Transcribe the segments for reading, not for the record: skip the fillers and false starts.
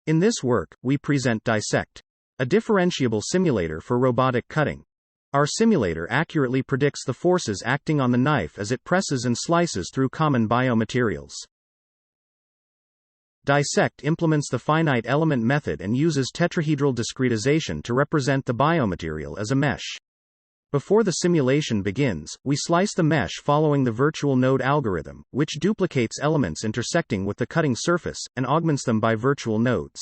In this work, we present DiSECt, a differentiable simulator for robotic cutting. Our simulator accurately predicts the forces acting on the knife as it presses and slices through common biomaterials. DiSECt implements the finite element method and uses tetrahedral discretization to represent the biomaterial as a mesh. Before the simulation begins, we slice the mesh following the virtual node algorithm, which duplicates elements intersecting with the cutting surface, and augments them by virtual nodes.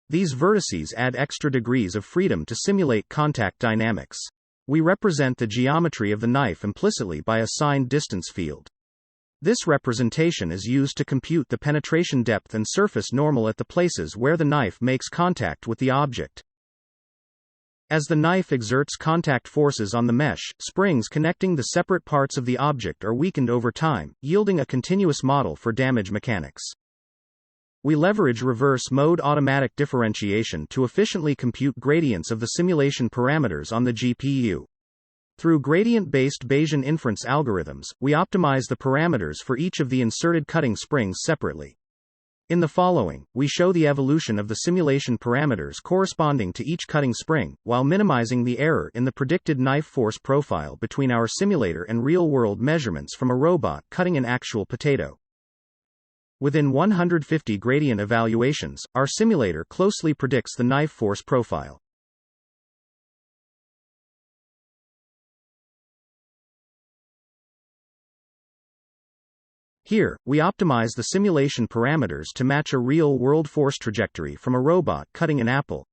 These vertices add extra degrees of freedom to simulate contact dynamics. We represent the geometry of the knife implicitly by a signed distance field. This representation is used to compute the penetration depth and surface normal at the places where the knife makes contact with the object. As the knife exerts contact forces on the mesh, springs connecting the separate parts of the object are weakened over time, yielding a continuous model for damage mechanics. We leverage reverse mode automatic differentiation to efficiently compute gradients of the simulation parameters on the GPU. Through gradient-based Bayesian inference algorithms, we optimize the parameters for each of the inserted cutting springs separately. In the following, we show the evolution of the simulation parameters corresponding to each cutting spring, while minimizing the error in the predicted knife force profile between our simulator and real-world measurements from a robot cutting an actual potato. Within 150 gradient evaluations, our simulator closely predicts the knife force profile. Here, we optimize the simulation parameters to match a real-world force trajectory from a robot cutting an apple.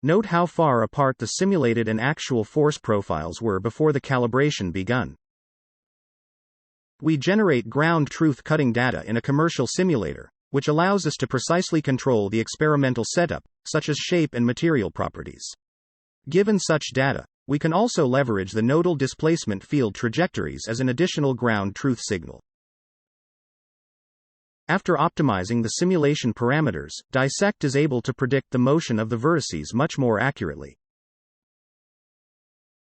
Note how far apart the simulated and actual force profiles were before the calibration begun. We generate ground truth cutting data in a commercial simulator, which allows us to precisely control the experimental setup, such as shape and material properties. Given such data, we can also leverage the nodal displacement field trajectories as an additional ground truth signal. After optimizing the simulation parameters, DiSECt is able to predict the motion of the vertices much more accurately.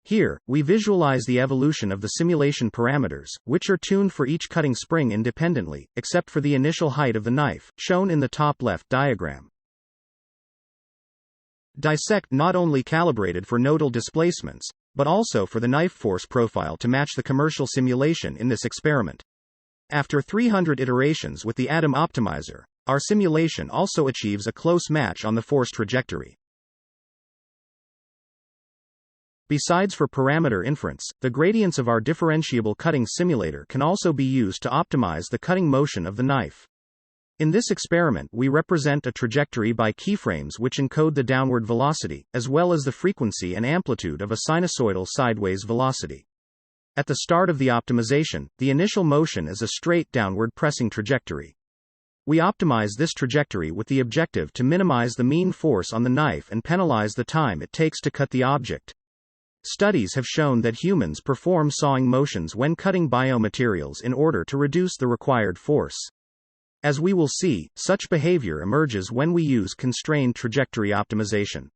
Here, we visualize the evolution of the simulation parameters, which are tuned for each cutting spring independently, except for the initial height of the knife, shown in the top left diagram. DiSECt not only calibrated for nodal displacements, but also for the knife force profile to match the commercial simulation in this experiment. After 300 iterations with the Atom Optimizer, our simulation also achieves a close match on the force trajectory. Besides for parameter inference, the gradients of our differentiable cutting simulator can also be used to optimize the cutting motion of the knife. In this experiment, we represent a trajectory by keyframes which encode the downward velocity, as well as the frequency and amplitude of a sinusoidal sideways velocity. At the start of the optimization, the initial motion is a straight downward pressing trajectory. We optimize this trajectory with the objective to minimize the mean force on the knife and penalize the time it takes to cut the object. Studies have shown that humans perform sawing motions when cutting biomaterials in order to reduce the required force. As we will see, such behavior emerges when we use constrained trajectory optimization.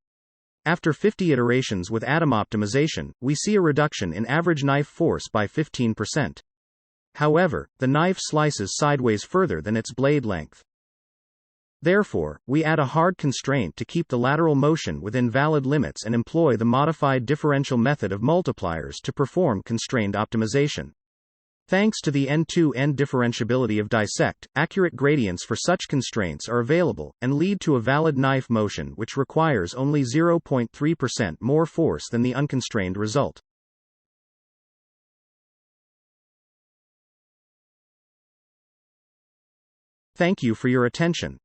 After 50 iterations with atom optimization, we see a reduction in average knife force by 15%. However, the knife slices sideways further than its blade length. Therefore, we add a hard constraint to keep the lateral motion within valid limits and employ the modified differential method of multipliers to perform constrained optimization. Thanks to the end-to-end differentiability of DiSECt, accurate gradients for such constraints are available, and lead to a valid knife motion which requires only 0.3% more force than the unconstrained result. Thank you for your attention.